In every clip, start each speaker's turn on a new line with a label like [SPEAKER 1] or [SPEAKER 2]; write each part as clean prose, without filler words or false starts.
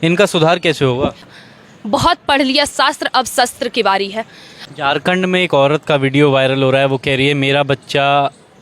[SPEAKER 1] इनका सुधार कैसे होगा?
[SPEAKER 2] बहुत पढ़ लिया शास्त्र, अब शस्त्र की बारी है।
[SPEAKER 1] झारखंड में एक औरत का वीडियो वायरल हो रहा है, वो कह रही है मेरा बच्चा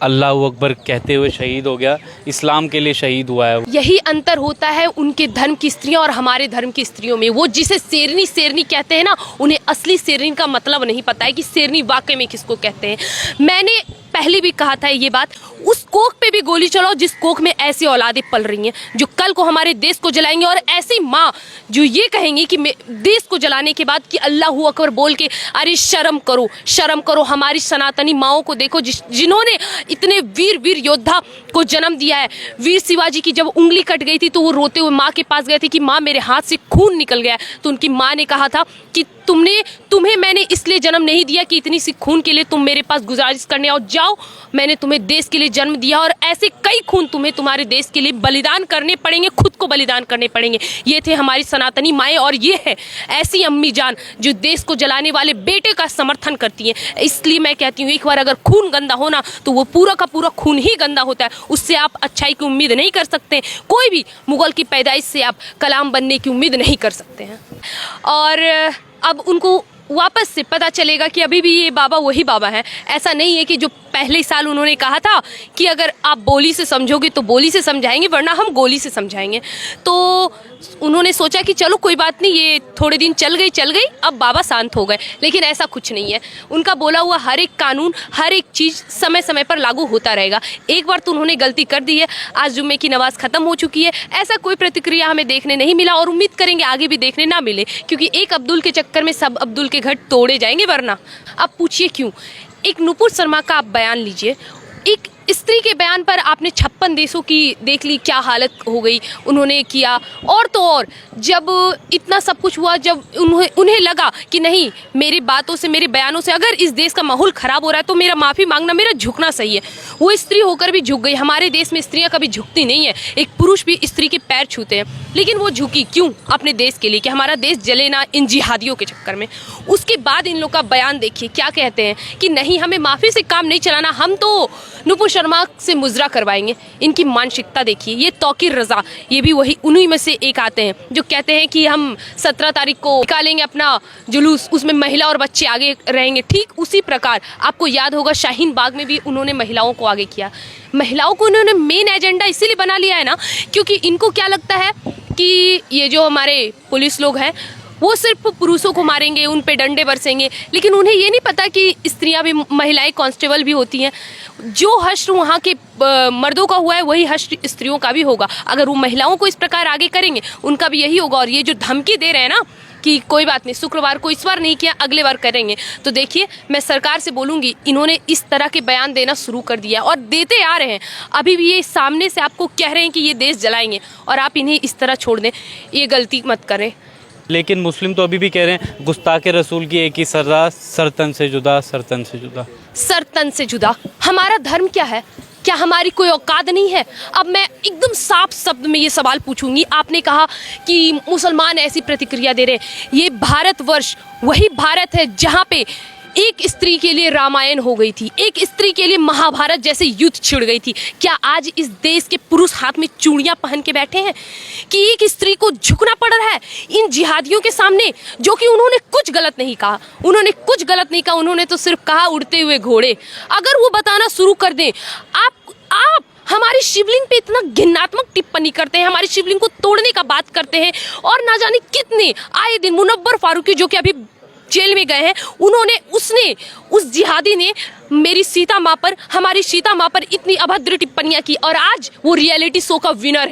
[SPEAKER 1] अल्लाह अकबर कहते हुए शहीद हो गया, इस्लाम के लिए शहीद हुआ है।
[SPEAKER 2] यही अंतर होता है उनके धर्म की स्त्रियों और हमारे धर्म की स्त्रियों में। वो जिसे शेरनी शेरनी कहते हैं ना, उन्हें असली शेरनी का मतलब नहीं पता है कि शेरनी वाकई में किसको कहते हैं। मैंने पहले भी कहा था ये बात, उस कोख पे भी गोली चलाओ जिस कोख में ऐसी औलादें पल रही हैं जो कल को हमारे देश को जलाएंगे, और ऐसी माँ जो ये कहेंगी कि देश को जलाने के बाद कि अल्लाह अकबर बोल के, अरे शर्म करो, शर्म करो। हमारी सनातनी माओं को देखो जिन्होंने इतने वीर वीर योद्धा को जन्म दिया है। वीर शिवाजी की जब उंगली कट गई थी तो वो रोते हुए माँ के पास गए थे कि माँ मेरे हाथ से खून निकल गया, तो उनकी माँ ने कहा था कि तुम्हें मैंने इसलिए जन्म नहीं दिया कि इतनी सी खून के लिए तुम मेरे पास गुजारिश करने आओ, जाओ, मैंने तुम्हें देश के लिए जन्म दिया और ऐसे कई खून तुम्हें तुम्हारे देश के लिए बलिदान करने पड़ेंगे, खुद को बलिदान करने पड़ेंगे। ये थे हमारी सनातनी माएँ, और ये है ऐसी अम्मी जान जो देश को जलाने वाले बेटे का समर्थन करती है। इसलिए मैं कहती हूँ, एक बार अगर खून गंदा होना तो वो पूरा का पूरा खून ही गंदा होता है, उससे आप अच्छाई की उम्मीद नहीं कर सकते। कोई भी मुगल की पैदाइश से आप कलाम बनने की उम्मीद नहीं कर सकते हैं। और अब उनको वापस से पता चलेगा कि अभी भी ये बाबा वही बाबा हैं। ऐसा नहीं है कि जो पहले साल उन्होंने कहा था कि अगर आप बोली से समझोगे तो बोली से समझाएंगे, वरना हम गोली से समझाएंगे। तो उन्होंने सोचा कि चलो कोई बात नहीं, ये थोड़े दिन चल गई, अब बाबा शांत हो गए। लेकिन ऐसा कुछ नहीं है। उनका बोला हुआ हर एक कानून, हर एक चीज़ समय समय पर लागू होता रहेगा। एक बार तो उन्होंने गलती कर दी है, आज जुम्मे की नमाज ख़त्म हो चुकी है, ऐसा कोई प्रतिक्रिया हमें देखने नहीं मिला और उम्मीद करेंगे आगे भी देखने ना मिले, क्योंकि एक अब्दुल के चक्कर में सब अब्दुल के घर तोड़े जाएंगे। वरना अब पूछिए क्यों? एक नुपुर शर्मा का आप बयान लीजिए, एक स्त्री के बयान पर आपने 56 देशों की देख ली क्या हालत हो गई उन्होंने किया। और तो और जब इतना सब कुछ हुआ, जब उन्हें लगा कि नहीं, मेरी बातों से, मेरे बयानों से अगर इस देश का माहौल ख़राब हो रहा है तो मेरा माफ़ी मांगना, मेरा झुकना सही है, वो स्त्री होकर भी झुक गई। हमारे देश में स्त्रियाँ कभी झुकती नहीं है, एक पुरुष भी स्त्री के पैर छूते हैं, लेकिन वो झुकी क्यों? अपने देश के लिए, कि हमारा देश जले ना इन जिहादियों के चक्कर में। उसके बाद इन लोग का बयान देखिए क्या कहते हैं कि नहीं, हमें माफ़ी से काम नहीं चलाना, हम तो नुपुर शर्मा से मुजरा करवाएंगे। इनकी मानसिकता देखिए। ये तौकीर रजा, ये भी वही उन्हीं में से एक आते हैं जो कहते हैं कि हम 17 तारीख को निकालेंगे अपना जुलूस, उसमें महिला और बच्चे आगे रहेंगे। ठीक उसी प्रकार आपको याद होगा शाहीन बाग में भी उन्होंने महिलाओं को आगे किया। महिलाओं को उन्होंने मेन एजेंडा इसीलिए बना लिया है ना, क्योंकि इनको क्या लगता है कि ये जो हमारे पुलिस लोग हैं वो सिर्फ पुरुषों को मारेंगे, उन पे डंडे बरसेंगे, लेकिन उन्हें ये नहीं पता कि स्त्रियां भी, महिलाएं कांस्टेबल भी होती हैं। जो हश्र वहाँ के मर्दों का हुआ है वही हश्र स्त्रियों का भी होगा। अगर वो महिलाओं को इस प्रकार आगे करेंगे उनका भी यही होगा। और ये जो धमकी दे रहे हैं ना कि कोई बात नहीं, शुक्रवार को इस बार नहीं किया अगले बार करेंगे, तो देखिए मैं सरकार से बोलूँगी, इन्होंने इस तरह के बयान देना शुरू कर दिया और देते आ रहे हैं। अभी भी ये सामने से आपको कह रहे हैं कि ये देश जलाएंगे और आप इन्हें इस तरह छोड़ दें, ये गलती मत करें।
[SPEAKER 1] लेकिन मुस्लिम तो अभी भी कह रहे हैं गुस्ताखे रसूल की एक ही सजा, सरतन से जुदा, सरतन से जुदा।
[SPEAKER 2] सरतन से जुदा हमारा धर्म क्या है? क्या हमारी कोई औकात नहीं है? अब मैं एकदम साफ शब्द में ये सवाल पूछूंगी। आपने कहा कि मुसलमान ऐसी प्रतिक्रिया दे रहे हैं। ये भारतवर्ष वही भारत है जहाँ पे एक स्त्री के लिए रामायण हो गई थी, एक स्त्री के लिए महाभारत जैसे युद्ध छिड़ गई थी। क्या आज इस देश के पुरुष हाथ में चूड़ियां पहन के बैठे हैं कि एक स्त्री को झुकना पड़ रहा है इन जिहादियों के सामने, जो कि उन्होंने कुछ गलत नहीं कहा, उन्होंने कुछ गलत नहीं कहा, उन्होंने तो सिर्फ कहा उड़ते हुए घोड़े। अगर वो बताना शुरू कर दें, आप हमारी शिवलिंग पे इतना घिनात्मक टिप्पणी करते हैं, हमारी शिवलिंग को तोड़ने का बात करते हैं, और ना जाने कितने आए दिन मुनव्वर फारूकी जो कि अभी जेल में गए हैं, उस जिहादी ने मेरी सीता माँ पर, हमारी सीता माँ पर इतनी अभद्र टिप्पणियां की, और आज वो रियलिटी शो का विनर है।